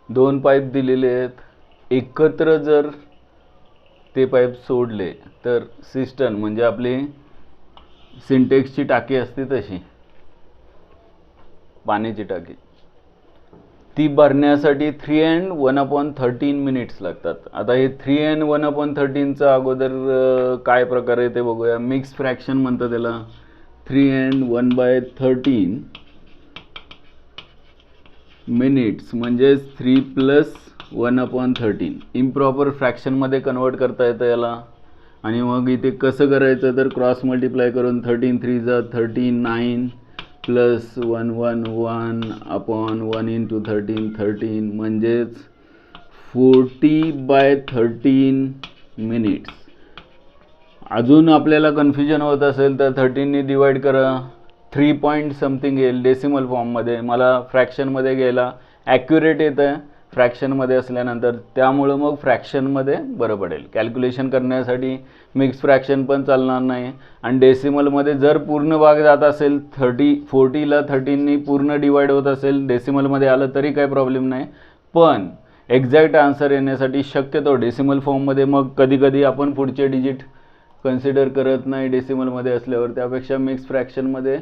दोन पाईप दिलेले आहेत, एकत्र जर ते पाईप सोडले तर सिस्टर्न म्हणजे आपली सिंटेक्सची टाकी असते तशी पाण्याची टाकी, ती भरण्यासाठी 3 and 1/13 मिनिट्स लागतात. आता हे 3 and 1/13चा अगोदर काय प्रकार आहे ते बघूया. मिक्स फ्रॅक्शन म्हणतात त्याला. 3 and 1/13 मिनिट्स म्हणजे 3 + 1/13 इम्प्रॉपर फ्रॅक्शनमध्ये कन्वर्ट करता येतं याला. आणि मग इथे कसं करायचं तर क्रॉस मल्टिप्लाय करून 13 3 जा 13 9 + 1 1 1/1 × 13 13 म्हणजेच 40/13 मिनिट्स. अजून आपल्याला कन्फ्युजन होत असेल तर 13 ने डिवाइड करा, 3 पॉईंट समथिंग येईल डेसिमल फॉर्ममध्ये. मला फ्रॅक्शनमध्ये घ्यायला ॲक्युरेट येतं आहे फ्रॅक्शनमध्ये असल्यानंतर, त्यामुळं मग फ्रॅक्शनमध्ये बरं पडेल. कॅल्क्युलेशन करण्यासाठी मिक्स फ्रॅक्शन पण चालणार नाही. आणि डेसिमलमध्ये जर पूर्ण भाग जात असेल 40ला 13नी पूर्ण डिवाइड होत असेल, डेसिमलमध्ये आलं तरी काही प्रॉब्लेम नाही. पण एक्झॅक्ट आन्सर येण्यासाठी शक्यतो डेसिमल फॉर्ममध्ये, मग कधीकधी आपण पुढचे डिजिट कन्सिडर करत नाही डेसिमलमध्ये असल्यावर, त्यापेक्षा मिक्स फ्रॅक्शनमध्ये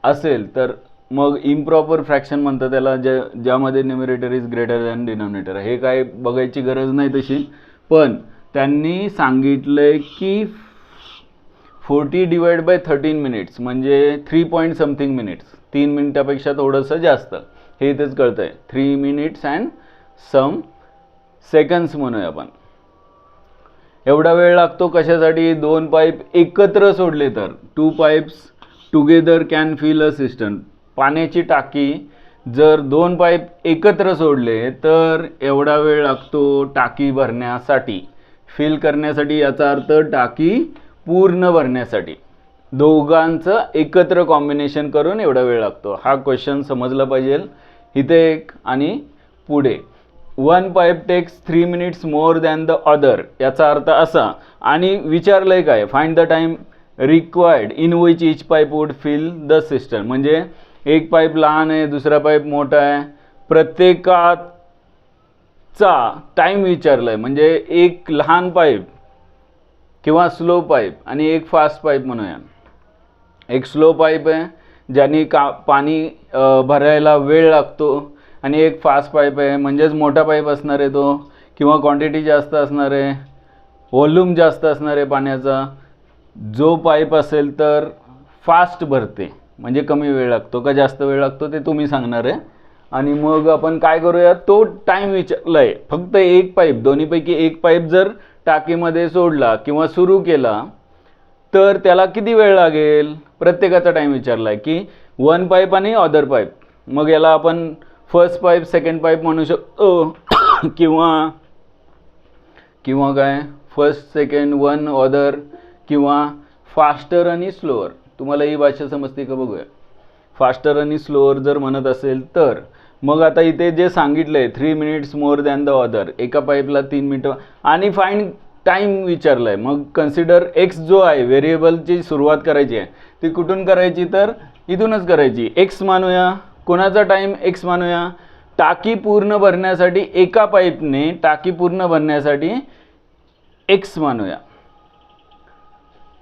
असेल तर मग इम्प्रॉपर फ्रॅक्शन म्हणतात त्याला, ज्यामध्ये numerator is greater than denominator. हे काय बघायची गरज नाही तशी, पण त्यांनी सांगितलंय की 40/13 मिनिट्स म्हणजे 3 पॉईंट समथिंग मिनिट्स, 3 मिनिटापेक्षा थोडंसं जास्त, हे इथेच कळतं आहे. 3 minutes and some seconds म्हणूया आपण. एवढा वेळ लागतो कशासाठी? 2 पाईप एकत्र सोडले तर. 2 pipes together can fill a cistern. पाण्याची टाकी जर 2 पाईप एकत्र सोडले तर एवढा वेळ लागतो टाकी भरण्यासाठी, फिल करण्यासाठी. याचा अर्थ टाकी पूर्ण भरण्यासाठी दोघांचं एकत्र कॉम्बिनेशन करून एवढा वेळ लागतो. हा क्वेश्चन समजला पाहिजे. इथे एक आणि पुढे 1 pipe takes 3 minutes more than the other. याचा अर्थ असा, आणि विचारलंय काय, find the time required in which each pipe would fill the cistern. म्हणजे एक पाईप लहान आहे, दुसरा पाईप मोठा आहे, प्रत्येकाचा टाईम विचारलाय. म्हणजे एक लहान पाईप किंवा स्लो पाईप आणि एक फास्ट पाईप म्हणूया. एक स्लो पाईप आहे ज्याने पाणी भरायला वेळ लागतो, आणि एक फास्ट पाईप आहे म्हणजेच मोठा पाईप असणार आहे तो, किंवा क्वांटिटी जास्त असणार आहे, व्हॉल्यूम जास्त असणार आहे पाण्याचा. जो पाईप असेल तर फास्ट भरते म्हणजे कमी वेळ लागतो का जास्त वेळ लागतो ते तुम्ही सांगणार आहे. आणि मग आपण काय करूया, तो टाईम विचारलाय. फक्त एक पाईप, दोन्हीपैकी एक पाईप जर टाकीमध्ये सोडला किंवा सुरू केला तर त्याला किती वेळ लागेल, प्रत्येकाचा टाईम विचारलाय की 1 पाईप आणि अदर पाईप. मग याला आपण फर्स्ट पाईप सेकंड पाईप म्हणू शकतो, किंवा काय फर्स्ट सेकंड 1 अदर, किंवा फास्टर आणि स्लोअर. तुम्हाला ही भाषा समजते का बघूया. फास्टर आणि स्लोअर जर म्हणत असेल तर मग आता इथे जे सांगितलंय 3 minutes more than the other, एका पाईपला 3 मिनिटं, आणि फाइंड टाईम विचारलाय. मग कन्सिडर एक्स जो आहे व्हेरिएबलची सुरुवात करायची आहे ती कुठून करायची तर इथूनच करायची. एक्स मानूया, कोणाचा टाईम एक्स मानूया, टाकी पूर्ण भरण्यासाठी एका पाईपने टाकी पूर्ण भरण्यासाठी एक्स मानूया.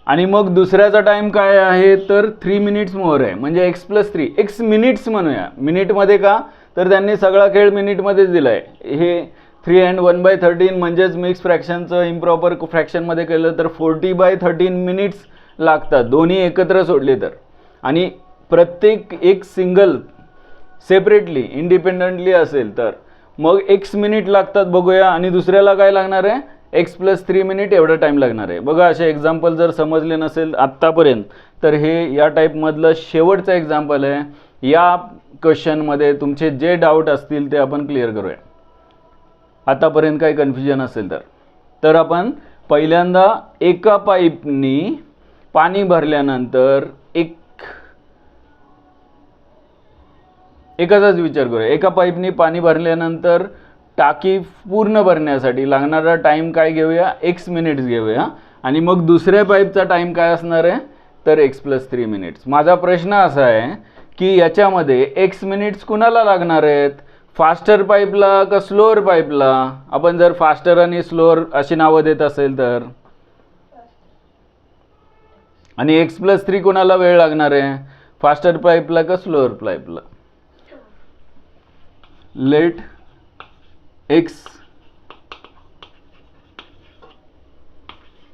आणि मग दुसऱ्याचा टाईम काय आहे तर 3 minutes मोर आहे म्हणजे x + 3, x मिनिट्स म्हणूया. मिनिटमध्ये का तर त्यांनी सगळा खेळ मिनिटमध्येच दिलाय. हे 3 and 1/13 म्हणजेच मिक्स फ्रॅक्शनचं इम्प्रॉपर फ्रॅक्शनमध्ये केलं तर 40/13 मिनिट्स लागतात दोन्ही एकत्र सोडले तर. आणि प्रत्येक एक सिंगल सेपरेटली इंडिपेंडेंटली असेल तर मग x मिनिट लागतात बघूया, आणि दुसऱ्याला काय लागणार आहे x + 3 मिनिट एवढा टाईम लागणार आहे. बघा असे एक्झाम्पल जर समजले नसेल आत्तापर्यंत तर हे या टाईपमधलं शेवटचं एक्झाम्पल आहे. या क्वेश्चनमध्ये तुमचे जे डाऊट असतील ते आपण क्लिअर करूया. आतापर्यंत काही कन्फ्युजन असेल तर आपण पहिल्यांदा एका पाईपनी पाणी भरल्यानंतर एकाचाच विचार करूया. एका पाईपनी पाणी भरल्यानंतर टाकी पूर्ण भरण्यासाठी लागणारा टाईम काय घेऊया, x मिनिट्स घेऊया. आणि मग दुसऱ्या पाईपचा टाईम काय असणार आहे तर x + 3 मिनिट्स. माझा प्रश्न असा आहे की याच्यामध्ये x मिनिट्स कुणाला लागणार आहेत, फास्टर पाईपला का स्लोअर पाईपला? आपण जर फास्टर आणि स्लोअर अशी नावं देत असेल तर, आणि x+3 कोणाला वेळ लागणार आहे? फास्टर पाईपला का स्लोअर पाईपला? Let x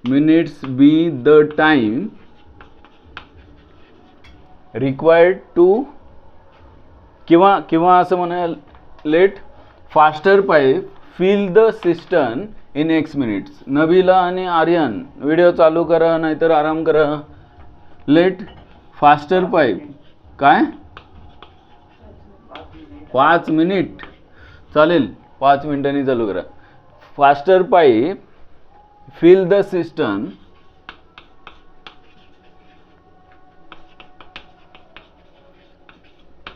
minutes be the time required to, किंवा असं म्हणा, let faster pipe fill the system in x minutes. Nabila आणि आर्यन व्हिडिओ चालू करा नाहीतर आराम करा. लेट फास्टर पाईप काय 5 मिनिट चालेल, 5 मिनिटांनी चालू करा. Faster pipe fill the system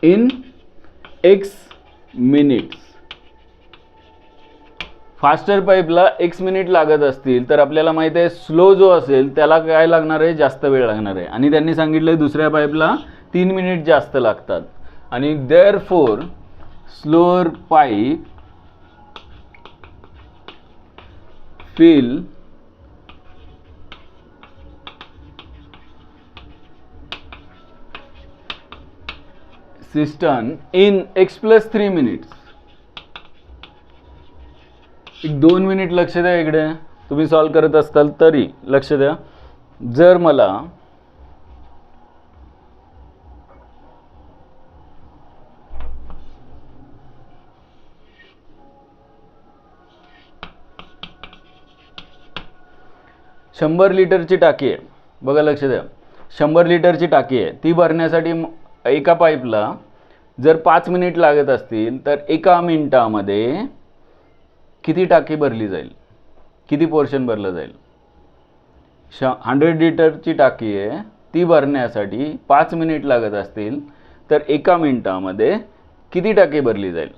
in x minutes. Faster पाईपला x मिनिट लागत असतील तर आपल्याला माहिती आहे स्लो जो असेल त्याला काय लागणार आहे? जास्त वेळ लागणार आहे. आणि त्यांनी सांगितलं दुसऱ्या पाईपला 3 मिनिट जास्त लागतात. आणि therefore slower pipe fill system in x+3 minutes. एक 2 मिनिट लक्ष द्या इकडे, तुम्ही सॉल्व करत असताल तरी लक्ष द्या. जर मला शंभर लिटरची टाकी आहे, बघा लक्ष द्या, 100 लिटरची टाकी आहे, ती भरण्यासाठी एका पाईपला जर 5 मिनिट लागत असतील तर एका मिनिटामध्ये किती टाकी भरली जाईल? किती पोर्शन भरलं जाईल? 100 लिटरची टाकी आहे, ती भरण्यासाठी 5 मिनिट लागत असतील तर एका मिनिटामध्ये किती टाकी भरली जाईल?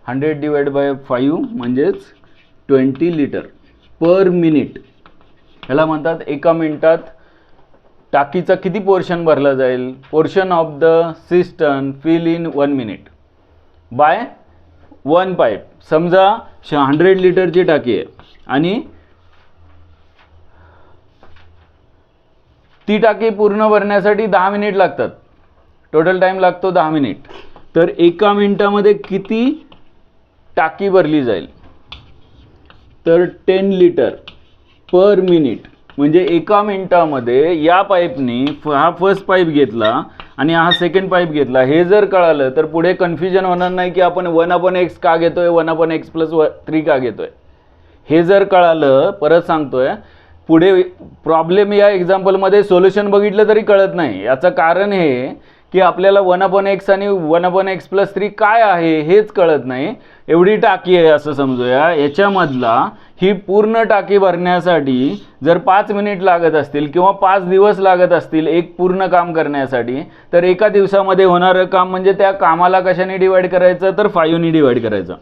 100/5 म्हणजेच 20 लिटर पर मिनिट. ह्याला म्हणतात एका मिनिटात टाकीचा किती पोर्शन भरला जाईल? Portion of the system fill in 1 minute by 1 pipe. समजा 100 लिटरची टाकी आहे आणि ती टाकी पूर्ण भरण्यासाठी 10 मिनिट लागतात, टोटल टाइम लागतो 10 मिनिट. तर एका मिनिटामध्ये किती टाकी भरली जाईल? तर 10 लिटर पर मिनिट. म्हणजे एका मिनिटामध्ये या पाईपनी, हा फर्स्ट पाईप घेतला आणि हा सेकंड पाईप घेतला, हे जर कळालं तर पुढे कन्फ्युजन होणार नाही की आपण 1/x का घेतोय, 1/x+3 का घेतोय. हे जर कळालं, परत सांगतोय, पुढे प्रॉब्लेम या एक्झाम्पलमध्ये सोल्युशन बघितलं तरी कळत नाही. याचं कारण हे की आपल्याला 1/x आणि 1/x+3 काय आहे हेच कळत नाही. एवढी टाकी आहे असं समजूया, याच्यामधला ही पूर्ण टाकी भरण्यासाठी जर 5 मिनिट लागत असतील किंवा 5 दिवस लागत असतील एक पूर्ण काम करण्यासाठी, तर एका दिवसामध्ये होणारं काम म्हणजे त्या कामाला कशाने डिवाइड करायचं? तर 5 ने डिवाइड करायचं.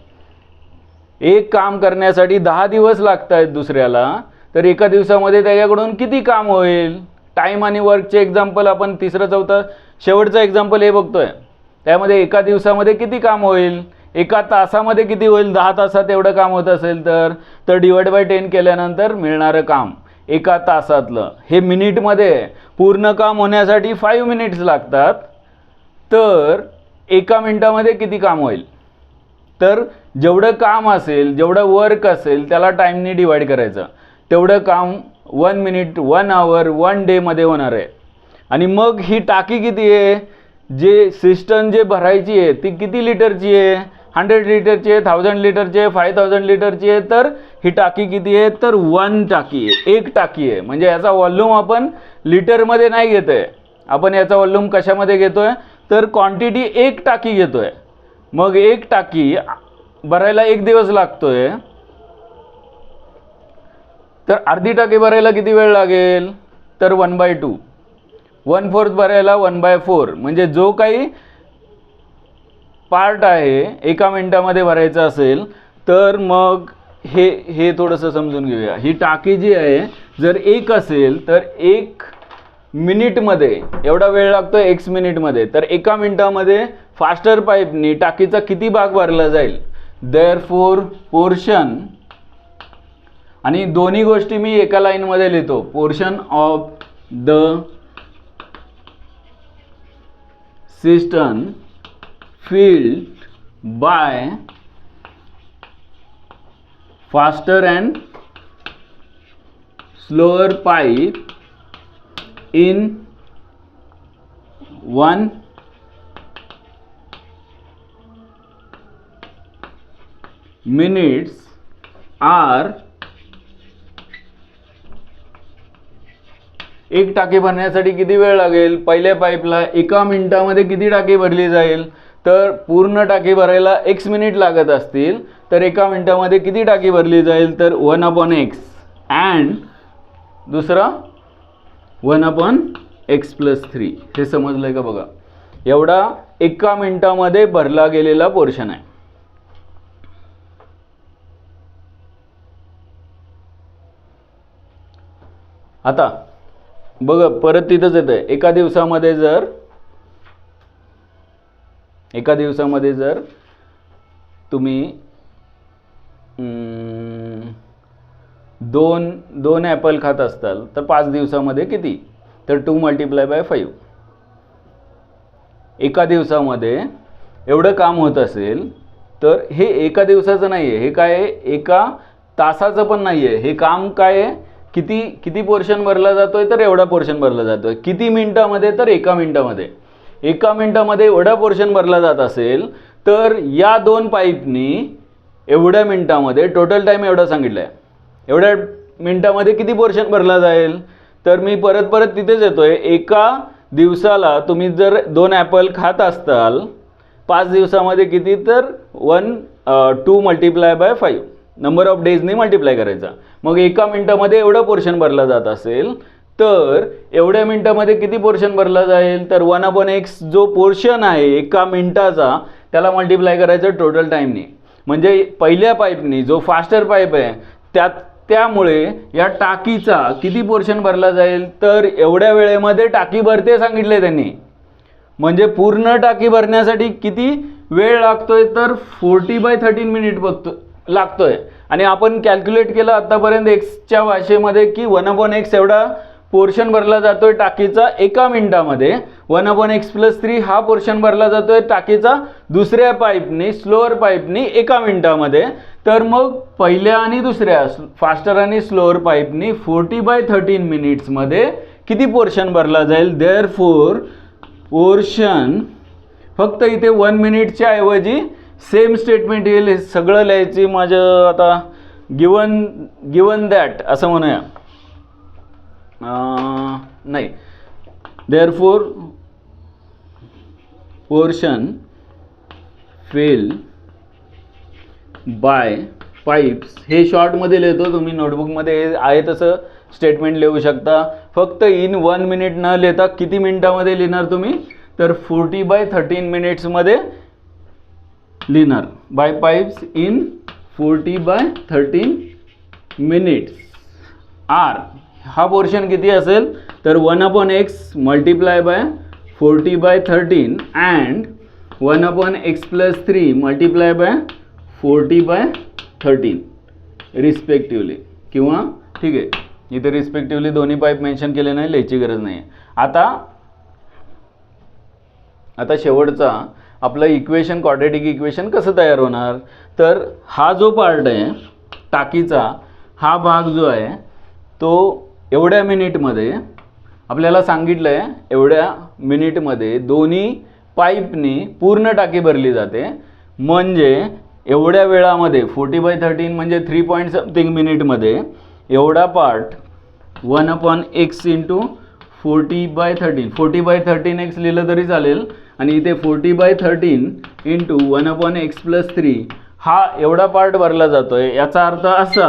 एक काम करण्यासाठी 10 दिवस लागत आहेत दुसऱ्याला, तर एका दिवसामध्ये त्याच्याकडून किती काम होईल? टाइम आणि वर्कचे एक्झाम्पल आपण तिसरं चौथं शेवटचं एक्झाम्पल हे बघतोय, त्यामध्ये एका दिवसामध्ये किती काम होईल, एका तासामध्ये किती होईल, 10 तासात एवढं काम होत असेल तर डिवाइड बाय 10 केल्यानंतर मिळणारं काम एका तासातलं, हे मिनिटमध्ये पूर्ण काम होण्यासाठी 5 मिनिट्स लागतात. तर एका मिनिटामध्ये किती काम होईल? तर जेवढं काम असेल, जेवढं वर्क असेल त्याला टाईमने डिवाइड करायचं, तेवढं काम 1 मिनिट, 1 आवर, 1 डेमध्ये होणार आहे. आणि मग ही टाकी किती आहे, जे सिस्टम जे भरायची आहे ती किती लिटरची आहे? 100 लिटरची आहे, 1000 लिटरची आहे, 5000 लिटरची आहे. तर ही टाकी किती आहे? तर 1 टाकी आहे, एक टाकी आहे. म्हणजे याचा वॉल्यूम आपण लिटरमध्ये नाही घेतोय, आपण याचा वॉल्यूम कशामध्ये घेतोय? तर क्वांटिटी एक टाकी घेतोय. मग एक टाकी भरायला 1 दिवस लागतोय, तर अर्धी टाकी भरायला किती वेळ लागेल? तर 1/2. 1/4 भरायला 1/4. म्हणजे जो काही पार्ट आहे एका मिनिटामध्ये भरायचा असेल तर मग हे थोडंसं समजून घेऊया. ही टाकी जी आहे जर एक असेल तर 1 मिनिटमध्ये एवढा वेळ लागतो x मिनिटमध्ये, तर एका मिनिटामध्ये फास्टर पाईपनी टाकीचा किती भाग भरला जाईल. देअरफॉर पोर्शन, आणि दोन्ही गोष्टी मी एका लाईनमध्ये लिहितो, portion of the system filled by faster and slower pipe in 1 minutes are. एक टाकी भरण्यासाठी किती वेळ लागेल. पहिल्या पाईपला एका मिनिटामध्ये किती टाकी भरली जाईल, तर पूर्ण टाकी भरायला x मिनिट लागत असतील, तर एका मिनिटामध्ये किती टाकी भरली जाईल, तर 1/x अँड दुसरा 1/x+3. हे समजलंय का बघा. एवढा एका मिनिटामध्ये भरला गेलेला पोर्शन आहे. आता बघा परत तिथंच येत आहे. एका दिवसामध्ये जर तुम्ही दोन ॲपल खात असताल तर 5 दिवसामध्ये किती, तर 2 × 5. एका दिवसामध्ये एवढं काम होत असेल तर हे एका दिवसाचं नाही आहे, हे काय आहे, एका तासाचं पण नाही आहे. हे काम काय आहे, किती पोर्शन भरला जातोय, तर एवढा पोर्शन भरला जातोय. किती मिनिटामध्ये, तर एका मिनिटामध्ये. एका मिनिटामध्ये एवढा पोर्शन भरला जात असेल तर या 2 पाईपनी एवढ्या मिनिटामध्ये, टोटल टाइम एवढा सांगितलाय, एवढ्या मिनिटामध्ये किती पोर्शन भरला जाईल, तर मी परत तिथेच येतोय. एका दिवसाला तुम्ही जर 2 ॲपल खात असताल 5 दिवसामध्ये किती, तर 2 × 5 नंबर ऑफ डेजनी मल्टिप्लाय करायचा. मग एका मिनिटामध्ये एवढा पोर्शन भरला जात असेल तर एवढ्या मिनिटामध्ये किती पोर्शन भरला जाईल, तर 1/x जो पोर्शन आहे एका मिनिटाचा त्याला मल्टिप्लाय करायचं टोटल टाईमनी. म्हणजे पहिल्या पाईपनी जो फास्टर पाईप आहे त्यामुळे या टाकीचा किती पोर्शन भरला जाईल, तर एवढ्या वेळेमध्ये टाकी भरते सांगितले त्यांनी. म्हणजे पूर्ण टाकी भरण्यासाठी किती वेळ लागतोय, तर 40/13 मिनिट लागतोय. आणि आपण कॅल्क्युलेट केलं आतापर्यंत एक्सच्या भाषेमध्ये की 1/x एवढा पोर्शन भरला जातोय टाकीचा एका मिनिटामध्ये. 1/x+3 हा पोर्शन भरला जातोय टाकीचा दुसऱ्या पाईपनी, स्लोअर पाईपनी एका मिनिटामध्ये. तर मग पहिल्या आणि दुसऱ्या फास्टर आणि स्लोअर पाईपनी 40/13 मिनिट्समध्ये किती पोर्शन भरला जाईल. देअरफॉर पोर्शन, फक्त इथे 1 मिनिटच्या ऐवजी सेम स्टेटमेंट येईल. हे सगळं लिहायची माझं आता गिवन दॅट असं म्हणूया, नाही. Therefore portion fill by pipes, हे शॉर्टमध्ये लिहितो, तुम्ही नोटबुकमध्ये आहे तसं स्टेटमेंट लिहू शकता. फक्त इन 1 मिनिट न लिहिता किती मिनिटामध्ये लिहिणार तुम्ही, तर 40/13 मिनिट्समध्ये लिहिणार. By pipes in 40/13 minutes are. हा पोर्शन किती असेल, तर 1/x × 40/13 अँड 1/x+3 × 40/13 रिस्पेक्टिवली. किंवा ठीक आहे, इथे रिस्पेक्टिवली दोन्ही पाईप मेन्शन केले नाही, लिहायची गरज नाही. आता शेवटचा आपलं इक्वेशन, क्वाड्रॅटिक इक्वेशन कसं तयार होणार, तर हा जो पार्ट आहे टाकीचा, हा भाग जो आहे तो एवढ्या मिनिटमध्ये आपल्याला सांगितलं आहे, एवढ्या मिनिटमध्ये दोन्ही पाईपनी पूर्ण टाकी भरली जाते. म्हणजे एवढ्या वेळामध्ये 40/13 म्हणजे 3 मिनिटमध्ये एवढा पार्ट 1/x × 40/13, 40/13x लिहिलं तरी चालेल. आणि इथे 40/13 × 1/x+3 हा एवढा पार्ट भरला जातोय. याचा अर्थ असा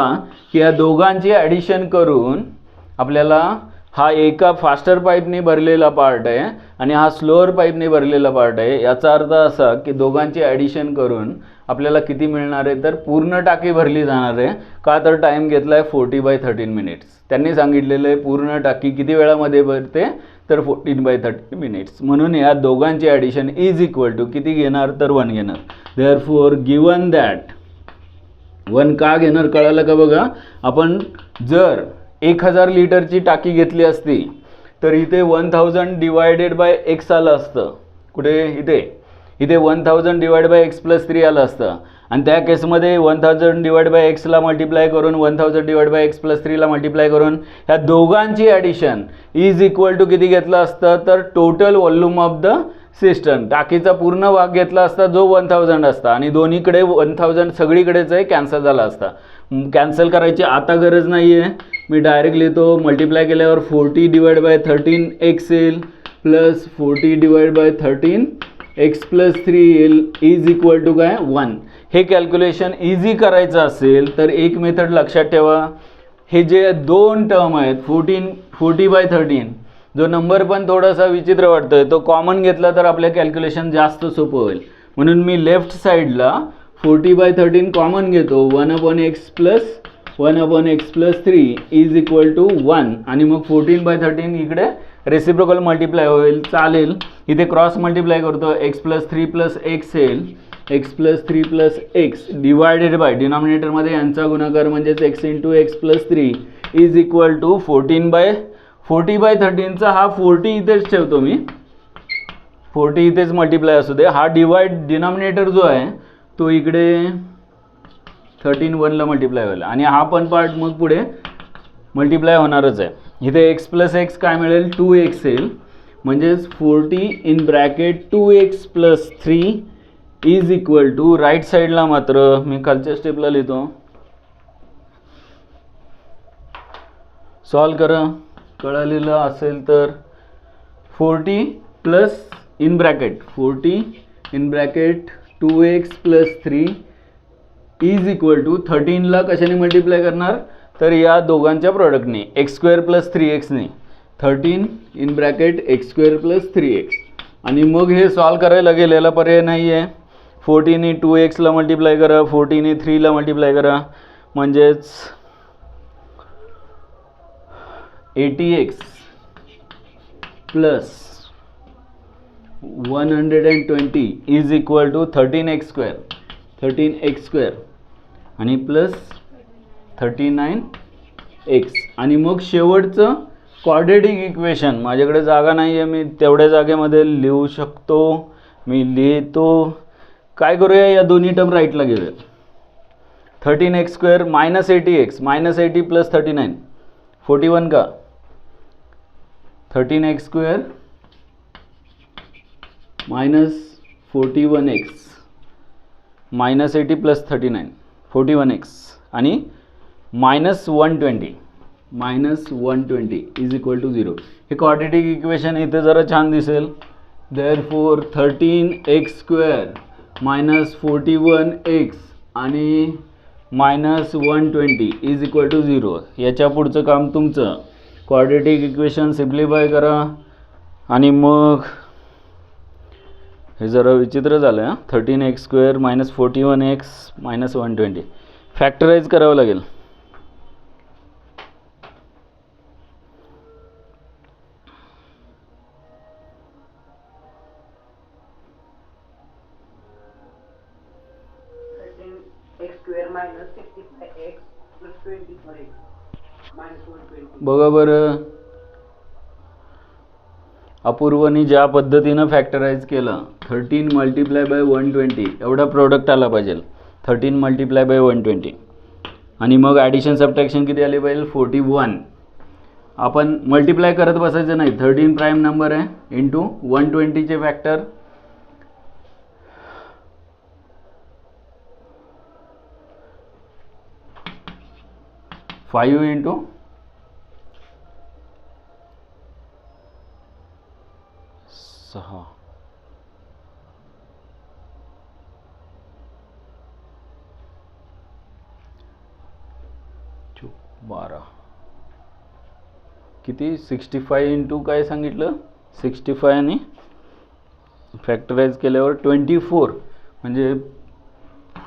की या दोघांची ॲडिशन करून आपल्याला हा एका फास्टर पाईपने भरलेला पार्ट आहे आणि हा स्लोअर पाईपने भरलेला पार्ट आहे. याचा अर्थ असा की दोघांची ॲडिशन करून आपल्याला किती मिळणार आहे, तर पूर्ण टाकी भरली जाणार आहे. का, तर टाईम घेतला आहे 40/13 मिनिट्स. त्यांनी सांगितलेलं आहे पूर्ण टाकी किती वेळामध्ये भरते, तर 14/30 मिनिट्स. म्हणून या दोघांची ॲडिशन इज इक्वल टू किती घेणार तर 1 घेणार. देअरफॉर गिवन दॅट 1 का घेणार कळालं का बघा. आपण जर 1000 लिटरची टाकी घेतली असती तर इथे 1000 डिवायडेड बाय एक्स आलं असतं. कुठे इथे 1000 डिवाइड बाय एक्स प्लस 3 आलं असतं. आणि त्या केसमध्ये 1000 डिवाइड बाय एक्सला मल्टिप्लाय करून 1000 डिवाइड बाय एक्स प्लस 3ला मल्टिप्लाय करून ह्या दोघांची ॲडिशन इज इक्वल टू किती घेतलं असतं तर total volume of the system. टाकीचा पूर्ण भाग घेतला असता जो 1000 असता आणि दोन्हीकडे 1000 सगळीकडेच आहे कॅन्सल झाला असता. कॅन्सल करायची आता गरज नाही आहे. मी डायरेक्ट लिहितो. मल्टिप्लाय केल्यावर 40 डिवाइड बाय 13 एक्स येईल plus 40 divide by 13 x plus 3 येईल इज इक्वल टू काय 1. हे कॅल्क्युलेशन इझी करायचं असेल तर एक मेथड लक्षात ठेवा. हे जे दोन टर्म आहेत 40/13 जो नंबर पण थोडासा विचित्र वाटतोय तो कॉमन घेतला तर आपल्या कॅल्क्युलेशन जास्त सोपं होईल. म्हणून मी लेफ्ट साईडला 40/13 कॉमन घेतो. 1/x plus 3 is equal to 1 आणि मग 14/13 इकडे रेसिप्रोकल मल्टिप्लाय होईल. चालेल. इथे क्रॉस मल्टिप्लाय करतो. x प्लस 3 प्लस एक्स येईल x plus 3 plus x divided by डिनॉमिनेटरमध्ये यांचा गुणाकार म्हणजेच x into x plus 3 is equal to 40/13चा हा 40 इथेच ठेवतो मी. 40 इथेच मल्टिप्लाय असू दे. हा डिवाइड डिनॉमिनेटर जो आहे तो इकडे 13 1ला मल्टिप्लाय होईल आणि हा पण पार्ट मग पुढे मल्टिप्लाय होणारच आहे. इथे x प्लस एक्स काय मिळेल 2x येईल म्हणजेच 40 in bracket 2x plus 3 is equal to right साईडला मात्र मी खालच्या स्टेपला लिहितो. सॉल्व करा. कळलेलं असेल तर 40 plus in bracket 2x plus 3 is equal to 13ला कशाने मल्टिप्लाय करणार तर या दोघांच्या प्रोडक्टने x² प्लस 3xने 13 in bracket x² plus 3x आणि मग हे सॉल्व करायला गेलेला पर्याय नाही आहे. 40ने 2xला मल्टिप्लाय करा 40ने 3ला मल्टिप्लाय करा म्हणजेच 80x plus 120 is equal to 13x² आणि प्लस 39x आणि मग शेवटचं क्वाड्रेटिक इक्वेशन. माझ्याकडे जागा नाही आहे. मी तेवढ्या जागेमध्ये लिहू शकतो. मी लिहितो. काय करूया या दोन्ही टर्म राईटला घेऊया. 13x² minus 80x minus 80 plus 39 41 का 13x² minus 41x minus 80 plus 39 41x आणि मायनस 120 इज इक्वल टू 0. हे क्वाड्रेटिक इक्वेशन इथे जरा छान दिसेल. देअरफॉर 13x² मायनस 41x आणि मायनस 120 इज इक्वल टू 0. याच्या पुढचं काम तुमचं. क्वाड्रेटिक इक्वेशन सिम्प्लिफाय करा आणि मग हे जरा विचित्र झालं आहे. 13x² मायनस 41x मायनस 120 फॅक्टराईज करावं लागेल. बघा बरं अपूर्वनी ज्या पद्धतीनं फॅक्टराईज केलं 13 मल्टिप्लाय बाय 120 एवढा प्रोडक्ट आला पाहिजे. 13 मल्टिप्लाय बाय 120 आणि मग ॲडिशन सबट्रॅक्शन किती आले पाहिजे 41. आपण मल्टिप्लाय करत बसायचं नाही. 13 प्राईम नंबर आहे इंटू 120चे फॅक्टर 5 इंटू 6 12 किती 65 इंटू काय सांगितलं 65 आणि फॅक्टराईज केल्यावर 24 म्हणजे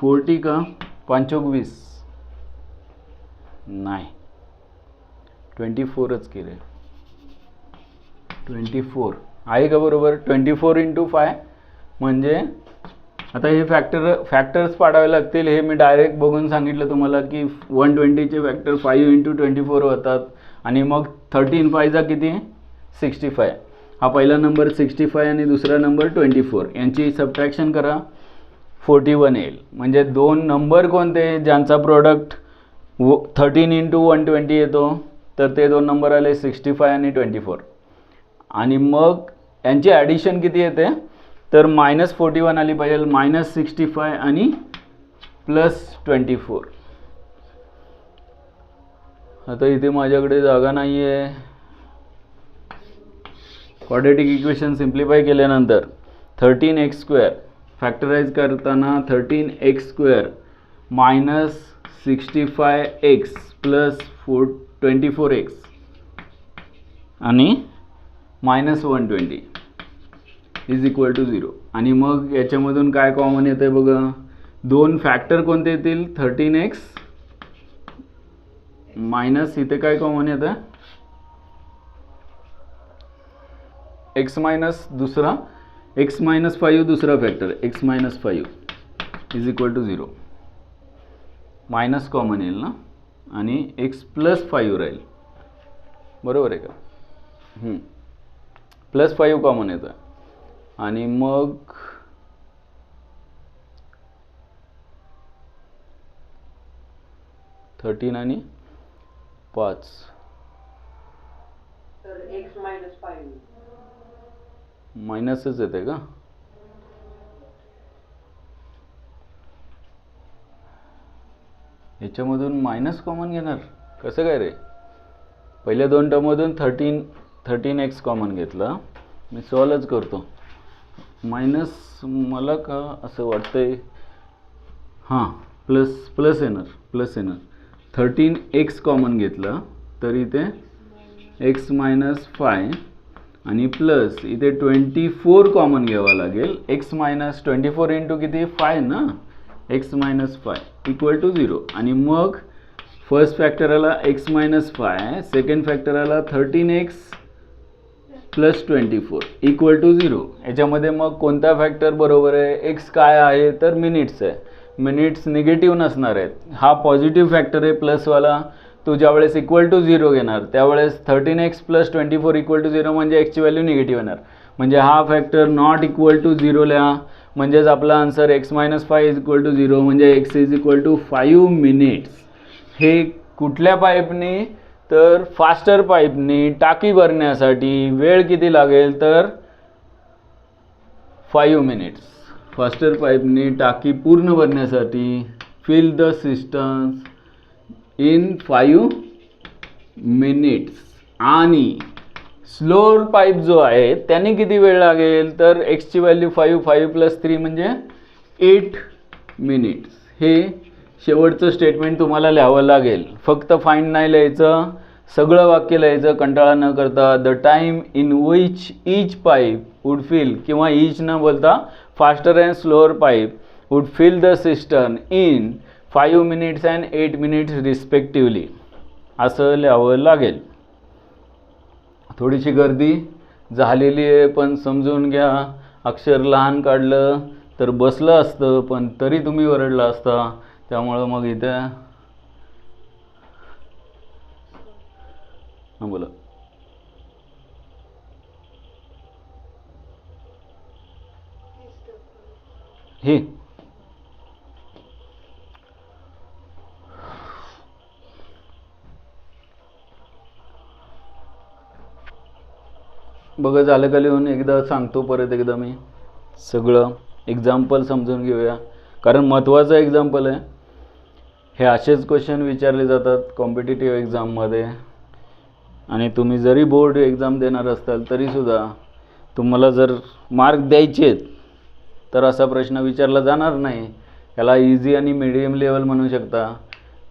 40 का 25 नाही 24च केले. 24 आहे का बरोबर. 24 × 5 म्हणजे आता हे फॅक्टर्स पाडावे लागतील. हे मी डायरेक्ट बघून सांगितलं तुम्हाला की 120चे फॅक्टर 5 × 24 होतात आणि मग 13 5 किती 65. हा पहिला नंबर 65 आणि दुसरा नंबर 24, यांची सबट्रॅक्शन करा 41 येईल. म्हणजे दोन नंबर कोणते ज्यांचा प्रोडक्ट 13 × 120 येतो, तर ते दोन नंबर आले 65 आणि 24. आणि मग यांची ॲडिशन किती येते तर -41 आली पाहिजे, -65 आणि +24. आता इथे माझ्याकडे जागा नाही आहे. क्वाड्रेटिक इक्वेशन सिम्प्लिफाय केल्यानंतर 13x² फॅक्टराइज करताना 13x² -65x + 24x आणि -120 = 0. आणि मग याच्यामधून काय कॉमन येतं आहे बघा. दोन फॅक्टर कोणते येतील 13x मायनस इथे काय कॉमन येतं x मायनस दुसरा x - 5 दुसरा फॅक्टर x - 5 = 0. मायनस कॉमन येईल ना आणि x + 5 राहील. बरोबर आहे का. +5 कॉमन येतं आणि मग -13 आणि 5 तर x - 5 मायनसच येते का. ह्याच्यामधून मायनस कॉमन घेणार कसं काय रे. पहिल्या दोन टर्ममधून 13x कॉमन घेतला. मी सॉल्वच करतो. मायनस मला का असं वाटतंय हां प्लस येणार 13x कॉमन घेतला तर इथे x - 5 आणि प्लस इथे 24 कॉमन घ्यावा लागेल. x - 24 × किती 5 ना, x - 5 = 0. आणि मग फर्स्ट फॅक्टर आला x - 5, सेकंड फॅक्टर आला 13x + 24 = 0. याच्यामध्ये मग कोणता फॅक्टर बरोबर आहे. x काय आहे तर मिनिट्स आहे. मिनिट्स निगेटिव्ह नसणार आहेत. हा पॉझिटिव्ह फॅक्टर आहे प्लसवाला. तो ज्यावेळेस =0 घेणार त्यावेळेस 13x + 24 = 0 म्हणजे x ची व्हॅल्यू निगेटिव्ह येणार. म्हणजे हा फॅक्टर नॉट = 0 लिहा. म्हणजेच आपला आन्सर x - 5 = 0 म्हणजे x = 5 मिनिट्स. हे कुठल्या पाईपने तर फास्टर पाईपने टाकी भरण्यासाठी वेळ किती लागेल तर 5 मिनिट्स. फास्टर पाईपने टाकी पूर्ण भरण्यासाठी fill the system in 5 minutes. आणि स्लो पाईप जो आहे त्याने किती वेळ लागेल तर x ची व्हॅल्यू 5 + 3 म्हणजे 8 मिनिट्स. हे शेवटचं स्टेटमेंट तुम्हाला लिहावं लागेल. फक्त फाइंड नाही लिहायचं, सगळं वाक्य लिहायचं कंटाळा न करता. The time in which each pipe would fill किंवा ईच न बोलता faster and slower pipe would fill the system in 5 minutes and 8 minutes respectively असं लिहावं लागेल. थोडीशी गर्दी झालेली आहे पण समजून घ्या. अक्षर लहान काढलं तर बसलं असतं पण तरी तुम्ही ओरडला असता. त्यामुळं मग इथं बोला. हे बघा झालं का लिहून. एकदा सांगतो परत एकदा मी सगळं एक्झाम्पल समजून घेऊया कारण महत्त्वाचं एक्झाम्पल आहे. हे असेच क्वेश्चन विचारले जातात कॉम्पिटिटिव्ह एक्झाममध्ये. आणि तुम्ही जरी बोर्ड एक्झाम देणार असाल तरीसुद्धा तुम्हाला जर मार्क द्यायचे तर असा प्रश्न विचारला जाणार नाही. याला इझी आणि मीडियम लेवल म्हणू शकता.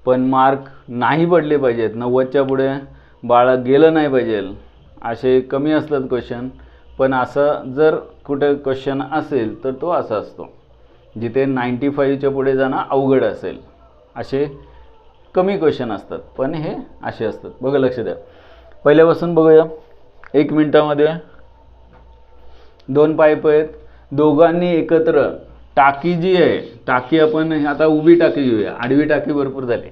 पण मार्क नाही पडले पाहिजेत, 90च्या पुढे बाळा गेलं नाही पाहिजे असे कमी असतात क्वेश्चन. पण असं जर कुठे क्वेश्चन असेल तर तो असा असतो जिथे 95च्या पुढे जाणं अवघड असेल. असे कमी क्वेश्चन असतात पण हे असे असतात. बघा लक्ष द्या. पहिल्यापासून बघूया. 1 मिनिटामध्ये 2 पाईप आहेत, दोघांनी एकत्र टाकी जी आहे, टाकी आपण आता उभी टाकी घेऊया, आडवी टाकी भरपूर झाली,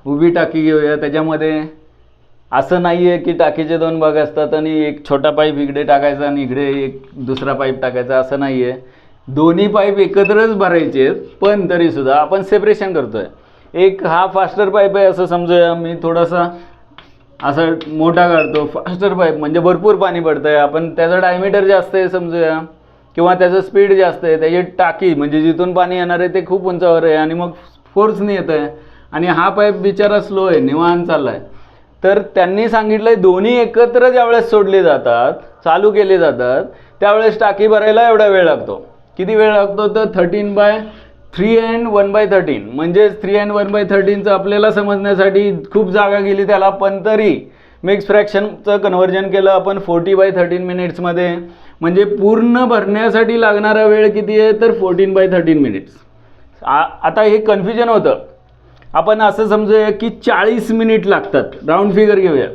उभी टाकी घेऊया. त्याच्यामध्ये असं नाही आहे की टाकीचे 2 भाग असतात आणि एक छोटा पाईप इकडे टाकायचा आणि इकडे एक दुसरा पाईप टाकायचा, असं नाही आहे. दोन्ही पाईप एकत्रच भरायचे आहेत, पण तरीसुद्धा आपण सेपरेशन करतोय. एक हा फास्टर पाईप आहे असं समजूया, मी थोडासा असा मोठा काढतो. फास्टर पाईप म्हणजे भरपूर पाणी पडतं आहे, आपण त्याचा डायमीटर जास्त आहे समजूया, किंवा त्याचं स्पीड जास्त आहे, त्याची टाकी म्हणजे जिथून पाणी येणार आहे ते खूप उंचावर आहे आणि मग फोर्सने येत आहे. आणि हा पाईप बिचारा स्लो आहे, निवांत चालला आहे. तर त्यांनी सांगितलं आहे दोन्ही एकत्र ज्यावेळेस सोडले जातात, चालू केले जातात, त्यावेळेस टाकी भरायला एवढा वेळ लागतो. किती वेळ लागतो तर 13/3 and 1/13, म्हणजेच 3 and 1/13चं आपल्याला समजण्यासाठी खूप जागा गेली त्याला, पण तरी मिक्स फ्रॅक्शनचं कन्व्हर्जन केलं आपण 40/13 मिनिट्समध्ये. म्हणजे पूर्ण भरण्यासाठी लागणारा वेळ किती आहे तर 14/13 मिनिट्स. आता हे कन्फ्युजन होतं, आपण असं समजूया की 40 मिनिट लागतात, राऊंड फिगर घेऊया.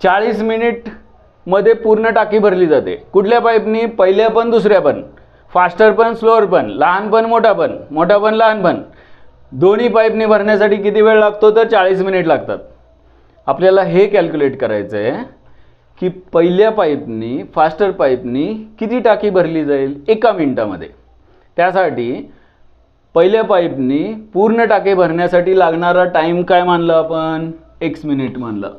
40 मिनिटमध्ये पूर्ण टाकी भरली जाते. कुठल्या पाईपनी? पहिल्या पण दुसऱ्या पण, फास्टर पण स्लोअर पण, लहान पण मोठा पण, मोठा पण लहान पण, दोन्ही पाईपनी भरण्यासाठी किती वेळ लागतो तर 40 मिनिट लागतात. आपल्याला हे कॅल्क्युलेट करायचं आहे की पहिल्या पाईपनी, फास्टर पाईपनी किती टाकी भरली जाईल 1 मिनिटामध्ये. त्यासाठी पहिल्या पाईपनी पूर्ण टाके भरण्यासाठी लागणारा टाईम काय मानलं आपण? x मिनिट मानलं.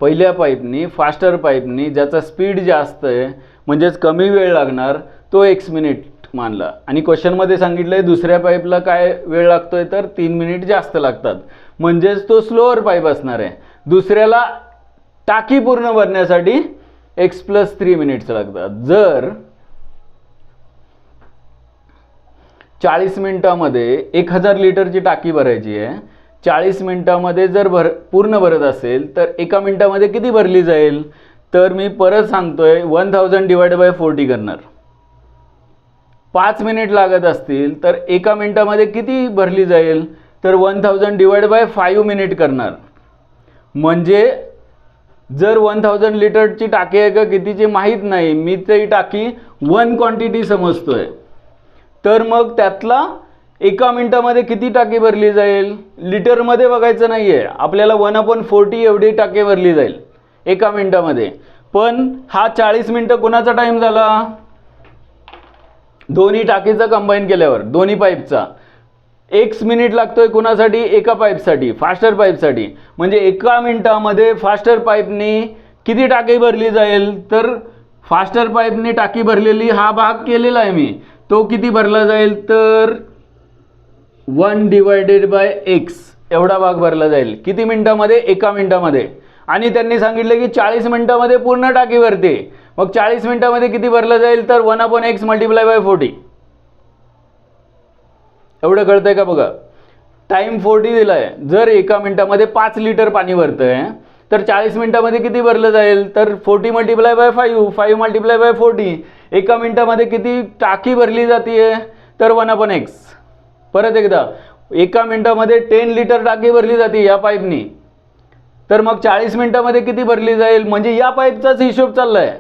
पहिल्या पाईपनी, फास्टर पाईपनी ज्याचा स्पीड जास्त आहे म्हणजेच कमी वेळ लागणार तो x मिनिट मानला. आणि क्वेश्चनमध्ये सांगितलं आहे दुसऱ्या पाईपला काय वेळ लागतोय तर 3 मिनिट जास्त लागतात, म्हणजेच तो स्लोअर पाईप असणार आहे. दुसऱ्याला टाकी पूर्ण भरण्यासाठी x+3 मिनिट्स लागतात. जर 40 मिनिटामध्ये 1000 लिटरची टाकी भरायची आहे, 40 मिनिटामध्ये जर पूर्ण भरत असेल तर 1 मिनिटामध्ये किती भरली जाईल तर मी परत सांगतोय 1000 / 40 करणार. 5 मिनिट लागत असतील तर 1 मिनिटामध्ये किती भरली जाईल तर 1000 / 5 मिनिट करणार. म्हणजे जर 1000 लिटरची टाकी आहे का कितीची माहीत नाही, मी ती टाकी 1 क्वांटिटी समजतोय, तर मग त्यातला 1 मिनिटामध्ये किती टाकी भरली जाईल लिटरमध्ये बघायचं नाही आहे आपल्याला, 1/40 एवढी टाकी भरली जाईल 1 मिनिटामध्ये. पण हा 40 मिनिटं कोणाचा टाईम झाला? दोन्ही टाकीचा कंबाईन केल्यावर, दोन्ही पाईपचा. x मिनिट लागतोय कोणासाठी? एका पाईपसाठी, फास्टर पाईपसाठी. म्हणजे 1 मिनिटामध्ये फास्टर पाईपनी किती टाकी भरली जाईल तर फास्टर पाईपनी टाकी भरलेली हा भाग केलेला आहे मी, तो किती भरला जाईल तर 1/x एवढा भाग भरला जाईल. किती मिनिटामध्ये? 1 मिनिटामध्ये. आणि त्यांनी सांगितलं की 40 मिनिटामध्ये पूर्ण टाकी भरते, मग 40 मिनिटामध्ये किती भरलं जाईल तर 1/x × 40. एवढं कळतंय का बघा? टाइम 40 दिला आहे. जर 1 मिनिटामध्ये 5 लिटर पाणी भरतंय तर 40 मिनिटामध्ये किती भरलं जाईल तर 40 × 5, 5 × 40. 1 मिनिटामध्ये किती टाकी भरली जाते तर 1/x. परत एकदा 1 मिनिटामध्ये 10 लिटर टाकी भरली जाते या पाईपनी, तर मग 40 मिनिटामध्ये किती भरली जाईल म्हणजे या पाईपचाच हिशोब चाललाय.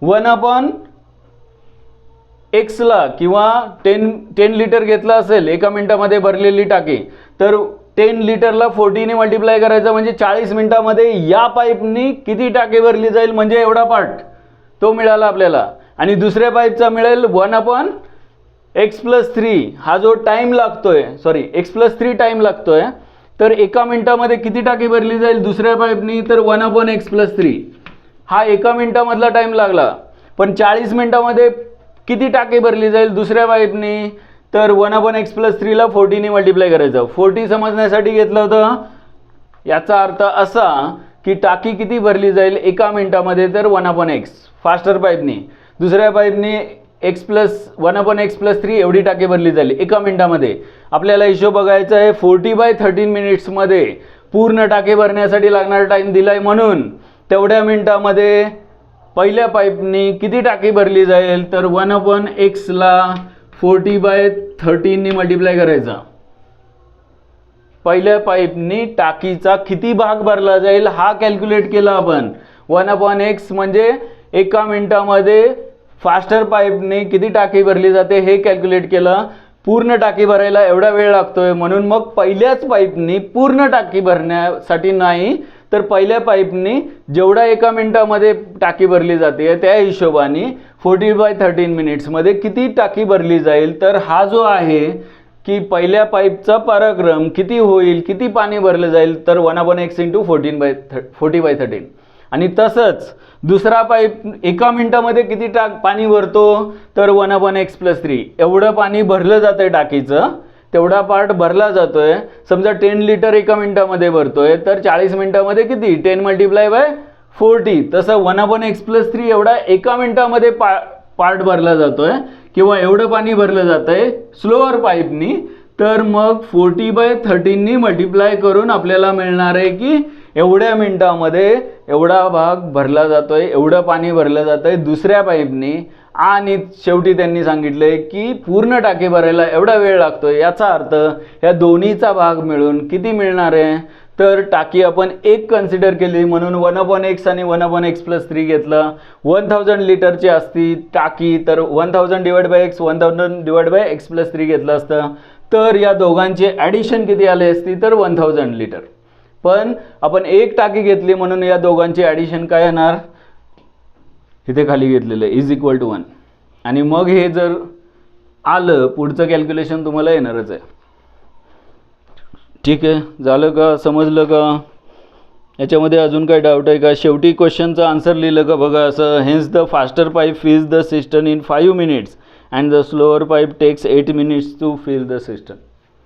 1/x ला किंवा 10 लिटर घेतला असेल 1 मिनिटामध्ये भरलेली टाकी, तर 10 लिटरला 40 ने मल्टिप्लाय करायचं म्हणजे 40 मिनिटामध्ये या पाईपनी किती टाकी भरली जाईल म्हणजे एवढा पार्ट तो मिळाला आपल्याला. आणि दुसऱ्या पाईपचा मिळेल 1/x+3 हा जो टाइम लागतोय, सॉरी x+3 टाइम लागतोय, तर 1 मिनिटामध्ये किती टाकी भरली जाईल दुसऱ्या पाईपनी तर 1/x+3. हा 1 मिनिटामधला टाइम लागला. पण 40 मिनिटामध्ये किती टाकी भरली जाईल दुसऱ्या पाईपनी तर 1/x+3 ला 40 ने मल्टिप्लाय करायचं. 40 समजण्यासाठी घेतलं होतं. याचा अर्थ असा की टाकी किती भरली जाईल 1 मिनिटामध्ये तर 1/x फास्टर पाईपनी, दुसऱ्या पाईपनी 1/x+3 एवढी टाकी भरली जाईल 1 मिनिटामध्ये. आपल्याला हिशोब बघायचा आहे 40/13 मिनिट्समध्ये पूर्ण टाकी भरण्यासाठी लागणारा टाइम दिलाय, म्हणून तेवढ्या मिनिटामध्ये पहिल्या पाईपनी किती टाकी भरली जाईल तर 1/x ला 40/13 ने मल्टिप्लाय करायचा. पहिल्या पाईपनी टाकीचा किती भाग भरला जाईल हा कॅल्क्युलेट केला आपण. 1/x म्हणजे एका मिनिटामध्ये फास्टर पाईपने किती टाकी भरली जाते हे कॅल्क्युलेट केलं. पूर्ण टाकी भरायला एवढा वेळ लागतोय म्हणून मग पहिल्याच पाईपनी पूर्ण टाकी भरण्यासाठी नाही तर पहिल्या पाईपनी जेवढा एका मिनिटामध्ये टाकी भरली जाते त्या हिशोबाने 40/13 मिनिट्समध्ये किती टाकी भरली जाईल. तर हा जो आहे की पहिल्या पाईपचा पराक्रम किती होईल, किती पाणी भरलं जाईल, तर 1/x × 40/13. आणि तसंच दुसरा पाईप एका मिनिटामध्ये किती पाणी भरतो तर 1/x + 3 एवढं पाणी भरलं जातं टाकीचं, तेवढा पार्ट भरला जातोय. समजा 10 लिटर एका मिनिटामध्ये भरतोय तर 40 मिनिटामध्ये किती 10 × 40 तसं 1/x + 3 एवढा एका मिनिटामध्ये पार्ट भरला जातोय किंवा एवढं पाणी भरलं जातंय स्लोअर पाईपनी. तर मग 40/13 मल्टिप्लाय करून आपल्याला मिळणार आहे की एवढ्या मिनिटामध्ये एवढा भाग भरला जातोय, एवढं पाणी भरलं जातंय दुसऱ्या पाईपनी. आणि शेवटी त्यांनी सांगितलंय की पूर्ण टाकी भरायला एवढा वेळ लागतोय. याचा अर्थ या दोन्हीचा भाग मिळून किती मिळणार आहे तर टाकी आपण एक कन्सिडर केली म्हणून 1/x आणि 1/x + 3 घेतलं. 1000 लिटरची असती टाकी तर 1000/x 1000/x + 3 घेतलं असतं. तर या दोघांची ॲडिशन किती आली असती तर 1000 लिटर. पण आपण एक टाकी घेतली म्हणून या दोघांची ॲडिशन काय येणार इथे खाली घेतलेलं आहे = 1. आणि मग हे जर आलं पुढचं कॅल्क्युलेशन तुम्हाला येणारच आहे. ठीक आहे, झालं का, समजलं का, याच्यामध्ये अजून काय डाऊट आहे का. शेवटी क्वेश्चनचं आन्सर लिहिलं का बघा असं. Hence the faster pipe fills the system in 5 minutes and the slower pipe takes 8 minutes to fill the system.